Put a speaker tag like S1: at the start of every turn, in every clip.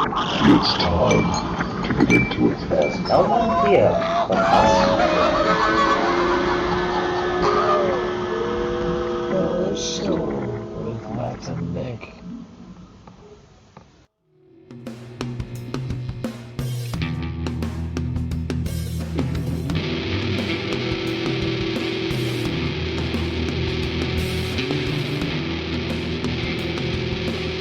S1: It's time to get into it.
S2: There's no one here but us. The Stool with Matt and Nick.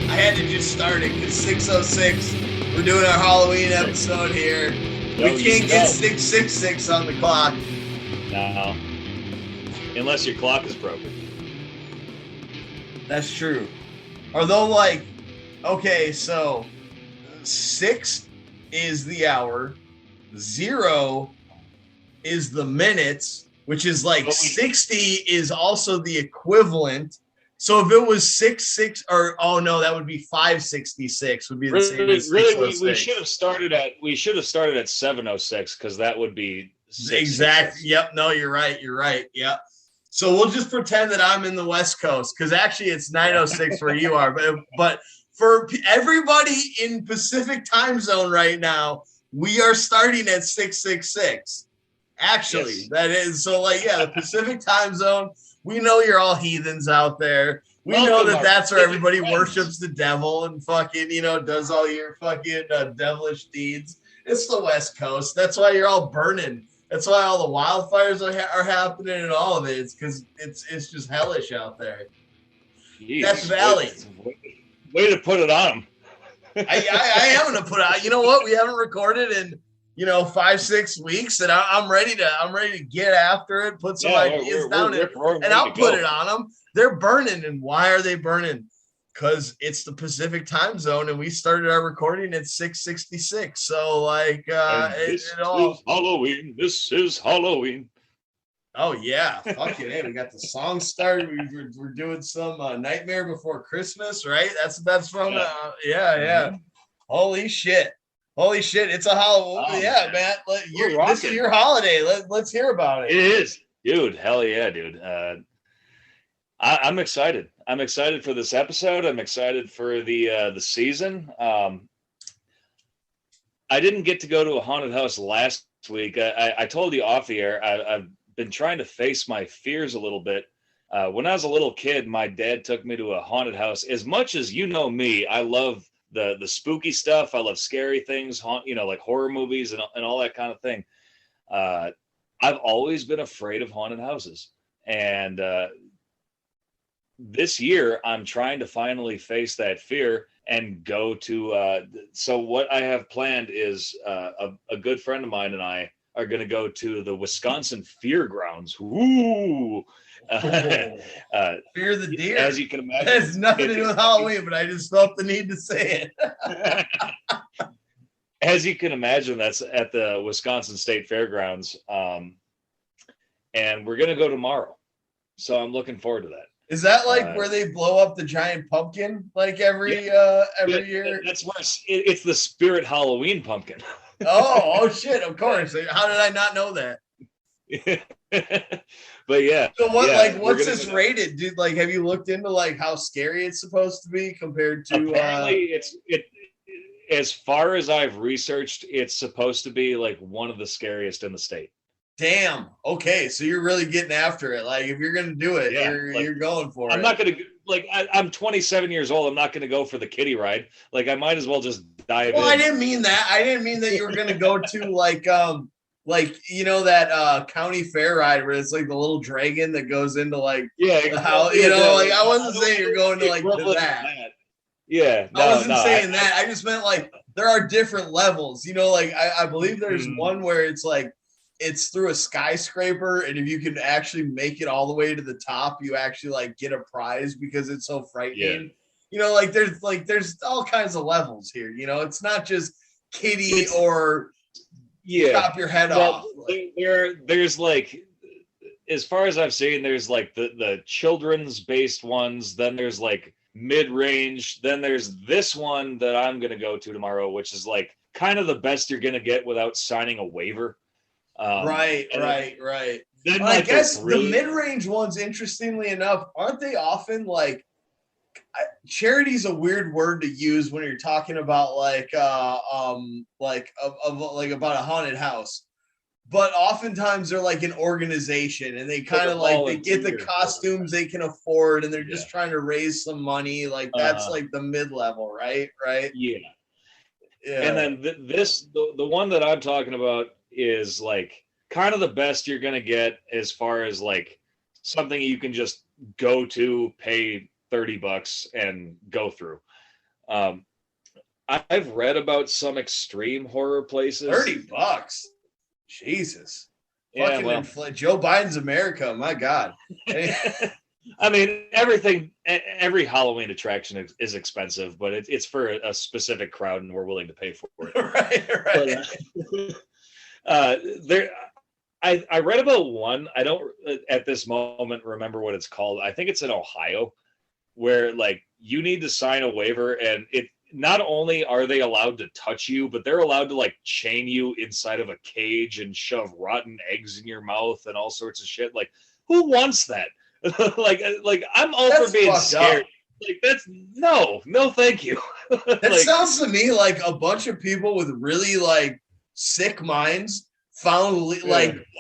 S3: I had to just start it because 6:06. We're doing our Halloween episode here. We can't get 6:66 on the clock.
S4: No. Unless your clock is broken.
S3: That's true. Although, like, okay, so 6 is the hour, 0 is the minutes, which is like 60 is also the equivalent. So if it was 6 or oh no, that would be 566 would be the same as 606.
S4: Really, we should have started at 7:06 because that would be
S3: exact. Yep. No, you're right. You're right. Yep. So we'll just pretend that I'm in the West Coast because actually it's 9:06 where you are. But for everybody in Pacific time zone right now, we are starting at 666. Actually, yes. That is so. Like, yeah, the Pacific time zone. We know you're all heathens out there. We know that that's where everybody worships the devil and fucking, does all your fucking devilish deeds. It's the West Coast. That's why you're all burning. That's why all the wildfires are happening and all of it. It's because it's just hellish out there.
S4: Jeez,
S3: Death Valley.
S4: Way to put it on them.
S3: I am going to put out. You know what? We haven't recorded in 5-6 weeks, and I'm ready to get after it, put some ideas down, and I'll put it on them. They're burning, and why are they burning? Because it's the Pacific time zone, and we started our recording at 6:66. So, like,
S4: is Halloween. This is Halloween.
S3: Oh yeah, fuck it. Hey, we got the song started. We're doing some Nightmare Before Christmas, right? That's from yeah. Holy shit. It's a Halloween. Oh, yeah, man. This is your holiday. Let's hear about it.
S4: It is. Dude, hell yeah, dude. I'm excited. I'm excited for this episode. I'm excited for the season. I didn't get to go to a haunted house last week. I told you off the air, I've been trying to face my fears a little bit. When I was a little kid, my dad took me to a haunted house. As much as you know me, I love the spooky stuff. I love scary things, like horror movies and all that kind of thing. I've always been afraid of haunted houses. And this year, I'm trying to finally face that fear and go to. So what I have planned is a good friend of mine and I are going to go to the Wisconsin Fear Grounds. Ooh.
S3: Fear the deer.
S4: As you can imagine,
S3: it has nothing to do with Halloween, but I just felt the need to say it.
S4: As you can imagine, that's at the Wisconsin State Fairgrounds, and we're gonna go tomorrow. So I'm looking forward to that.
S3: Is that like where they blow up the giant pumpkin like every year?
S4: That's where it's the Spirit Halloween pumpkin.
S3: Oh shit! Of course. How did I not know that?
S4: But yeah.
S3: So what? What's this rated, dude? Like, have you looked into how scary it's supposed to be compared to?
S4: Apparently, it. As far as I've researched, it's supposed to be like one of the scariest in the state.
S3: Damn. Okay, so you're really getting after it. Like, if you're gonna do it, you're going for it.
S4: I'm not gonna I'm 27 years old. I'm not gonna go for the kiddie ride. Like, I might as well just dive in.
S3: I didn't mean that. I didn't mean that you were gonna go to that county fair ride where it's like the little dragon that goes into the house. I wasn't saying you're going to to that.
S4: Yeah,
S3: I wasn't saying that. I just meant there are different levels. I believe there's one where it's through a skyscraper, and if you can actually make it all the way to the top, you actually get a prize because it's so frightening. Yeah. There's all kinds of levels here. It's not just kiddie or chop your head off.
S4: There's as far as I've seen, there's the children's based ones. Then there's mid-range. Then there's this one that I'm going to go to tomorrow, which is kind of the best you're going to get without signing a waiver.
S3: Right. Then I guess the mid-range ones, interestingly enough, aren't they often charity's a weird word to use when you're talking about like about a haunted house. But oftentimes they're like an organization, and they kind of like they get the costumes they can afford, and they're just trying to raise some money. Like that's like the mid-level, right? Yeah.
S4: And then the one that I'm talking about is like kind of the best you're gonna get as far as like something you can just go to, pay $30 and go through. I've read about some extreme horror places.
S3: $30. Jesus.
S4: Yeah,
S3: fucking Joe Biden's America. My God.
S4: I mean, every Halloween attraction is expensive, but it's for a specific crowd, and we're willing to pay for it.
S3: Right.
S4: But, I read about one. I don't at this moment remember what it's called. I think it's in Ohio, where like you need to sign a waiver, and it not only are they allowed to touch you, but they're allowed to like chain you inside of a cage and shove rotten eggs in your mouth and all sorts of shit. Like, who wants that? like I'm all for being scared. Like that's no, thank you.
S3: That sounds to me like a bunch of people with really like sick minds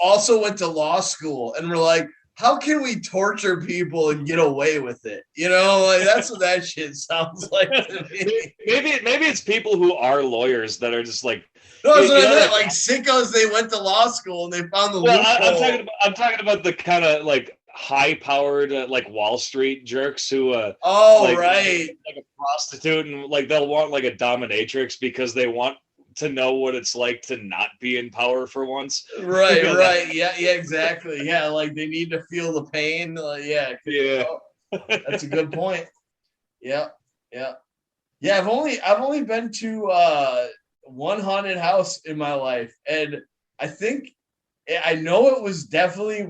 S3: also went to law school and were like, how can we torture people and get away with it? You know, like that's what that shit sounds like to me.
S4: Maybe it's people who are lawyers that are just like,
S3: no, that's what I meant. Like sickos, they went to law school and they found the loophole.
S4: I'm talking about the kind of like high-powered like Wall Street jerks who right, like a prostitute, and like they'll want like a dominatrix because they want to know what it's like to not be in power for once.
S3: Right. Yeah, exactly. Yeah, like they need to feel the pain. Yeah. That's a good point. Yeah. I've only been to one haunted house in my life, and I know it was definitely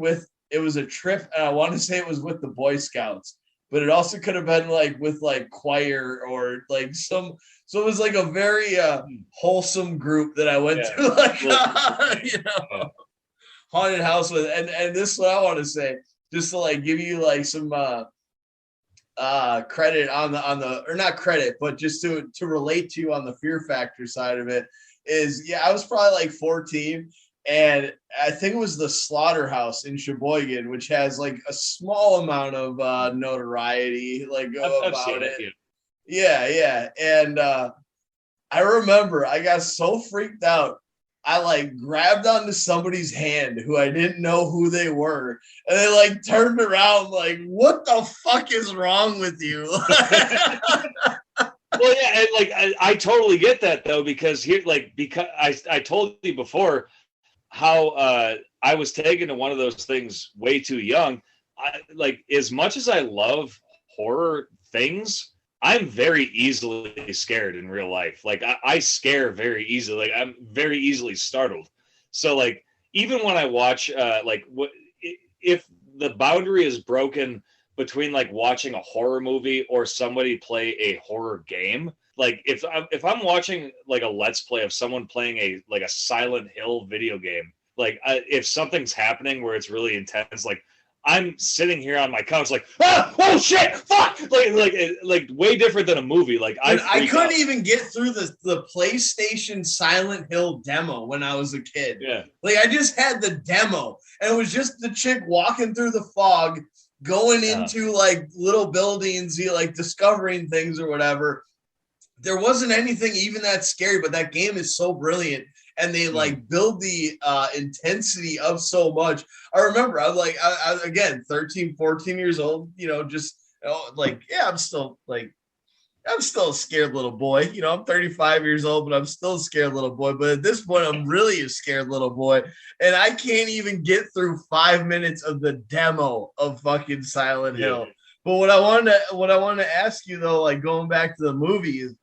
S3: it was a trip, and I want to say it was with the Boy Scouts, but it also could have been like with like choir or like some. So it was like a very wholesome group that I went to, like haunted house with. And this is what I want to say, just to like give you like some credit on the or not credit, but just to relate to you on the fear factor side of it is, I was probably like 14. And I think it was the Slaughterhouse in Sheboygan, which has like a small amount of notoriety like about it. Yeah. And I remember I got so freaked out. I like grabbed onto somebody's hand who I didn't know who they were. And they like turned around like, what the fuck is wrong with you?
S4: Well, yeah, and like I totally get that though, because I told you before how I was taken to one of those things way too young. Like as much as I love horror things, I'm very easily scared in real life. Like I scare very easily. Like I'm very easily startled. So like even when I watch if the boundary is broken between like watching a horror movie or somebody play a horror game, like if I'm watching like a let's play of someone playing a Silent Hill video game, like if something's happening where it's really intense, like I'm sitting here on my couch like, oh shit, fuck, like way different than a movie. Like I
S3: couldn't even get through the PlayStation Silent Hill demo when I was a kid.
S4: Yeah,
S3: like I just had the demo, and it was just the chick walking through the fog, going into like little buildings, like discovering things or whatever. There wasn't anything even that scary, but that game is so brilliant. And they like build the intensity of so much. I remember I'm like, I again, 13, 14 years old, I'm still a scared little boy. I'm 35 years old, but I'm still a scared little boy. But at this point, I'm really a scared little boy. And I can't even get through 5 minutes of the demo of fucking Silent Hill. But what I wanted to ask you though, like going back to the movie is,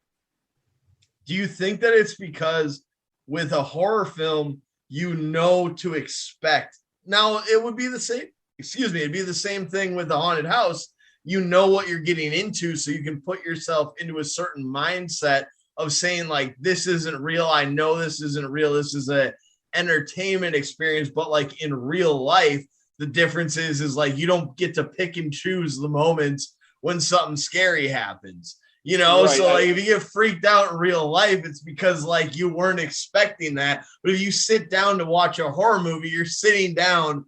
S3: do you think that it's because with a horror film, to expect? Now, it would be the same, it'd be the same thing with the haunted house. You know what you're getting into, so you can put yourself into a certain mindset of saying, like, this isn't real. I know this isn't real. This is a entertainment experience, but like in real life, the difference is like you don't get to pick and choose the moments when something scary happens. You know,
S4: Right.
S3: so like if you get freaked out in real life, it's because like you weren't expecting that. But if you sit down to watch a horror movie, you're sitting down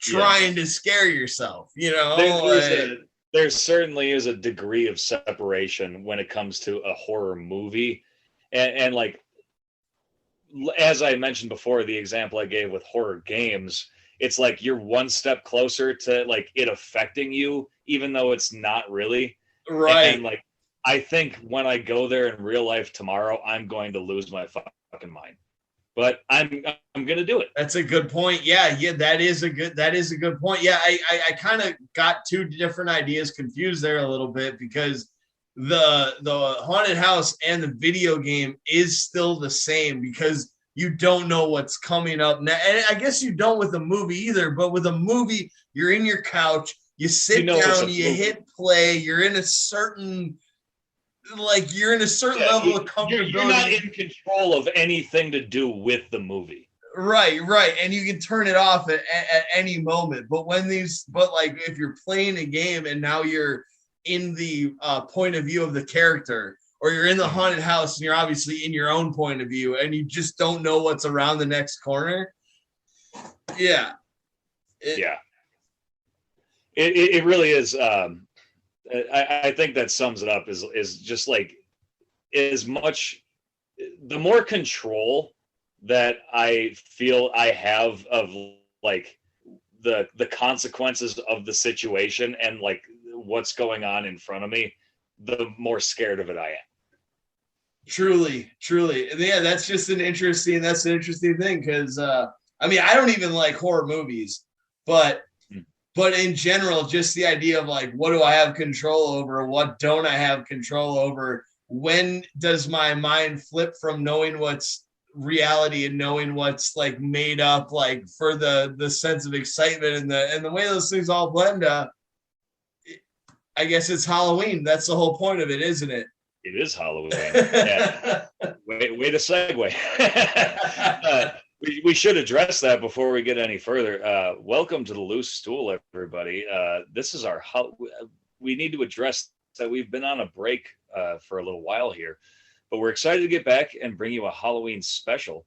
S3: trying to scare yourself, you know.
S4: There certainly is a degree of separation when it comes to a horror movie. And like, as I mentioned before, the example I gave with horror games, it's like you're one step closer to like it affecting you, even though it's not really.
S3: Right.
S4: And like, I think when I go there in real life tomorrow, I'm going to lose my fucking mind. But I'm gonna do it.
S3: That's a good point. Yeah, that is a good point. Yeah, I kind of got two different ideas confused there a little bit, because the haunted house and the video game is still the same, because you don't know what's coming up now. And I guess you don't with a movie either, but with a movie, you're in your couch, you sit down, you hit play, you're in a certain level of comfortability.
S4: You're not in control of anything to do with the movie.
S3: Right. And you can turn it off at any moment. But if you're playing a game and now you're in the point of view of the character, or you're in the haunted house and you're obviously in your own point of view, and you just don't know what's around the next corner. Yeah.
S4: It really is. I think that sums it up is just like, as much, the more control that I feel I have of like the consequences of the situation and like what's going on in front of me, the more scared of it I am.
S3: Truly. And yeah, that's an interesting thing, because I mean, I don't even like horror movies, but in general, just the idea of like, what do I have control over? What don't I have control over? When does my mind flip from knowing what's reality and knowing what's like made up, like for the sense of excitement and the way those things all blend? I guess it's Halloween. That's the whole point of it, isn't it?
S4: It is Halloween. Yeah. Way to segue. We should address that before we get any further. Welcome to the Loose Stool, everybody. This is we need to address that we've been on a break for a little while here, but we're excited to get back and bring you a Halloween special.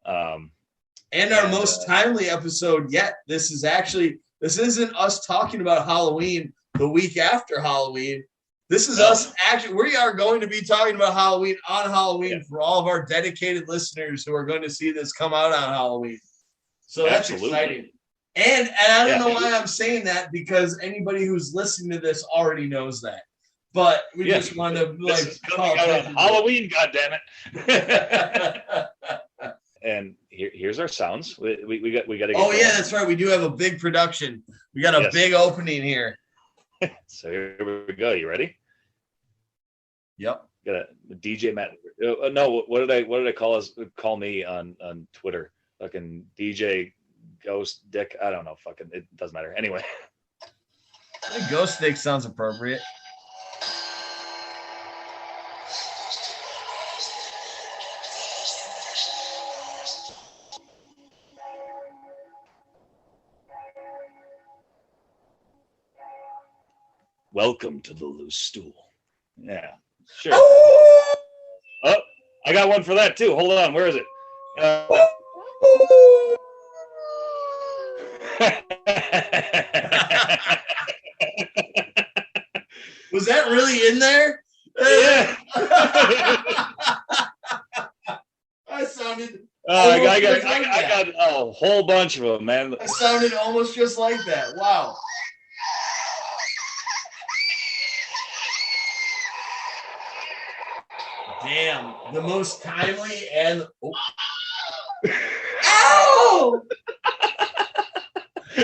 S3: And our most timely episode yet. This isn't us talking about Halloween the week after Halloween. This is us actually. We are going to be talking about Halloween on Halloween for all of our dedicated listeners who are going to see this come out on Halloween. So that's exciting. And I don't know why I'm saying that, because anybody who's listening to this already knows that. But we just want to like call it
S4: Halloween, goddammit. And here's our sounds. We got to get going.
S3: Yeah, that's right. We do have a big production. We got a big opening here.
S4: So here we go. You ready?
S3: Yep.
S4: Got a DJ Matt. No, what did I call me on Twitter? Fucking DJ Ghost Dick. I don't know. Fucking, it doesn't matter. Anyway.
S3: I think Ghost Dick sounds appropriate.
S4: Welcome to the Loose Stool. Yeah, sure. Oh, I got one for that too. Hold on, where is it?
S3: Was that really in there?
S4: Yeah.
S3: I sounded.
S4: I got a whole bunch of them, man.
S3: I sounded almost just like that. Wow. Damn, the most timely and ow!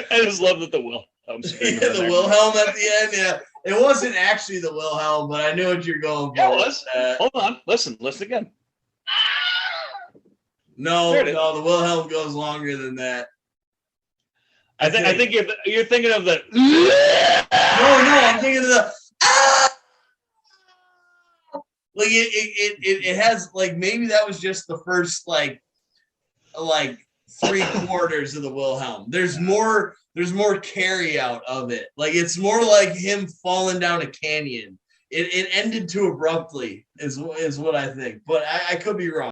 S4: I just love that the Wilhelm scream.
S3: The Wilhelm at the end. Yeah, it wasn't actually the Wilhelm, but I knew what you're going for.
S4: Yeah, it was. Hold on, listen again.
S3: No, the Wilhelm goes longer than that.
S4: I think you're thinking of the.
S3: No, I'm thinking of the. Like it has like, maybe that was just the first like 3/4 of the Wilhelm. There's more carry out of it. Like it's more like him falling down a canyon. It ended too abruptly is what I think, but I could be wrong.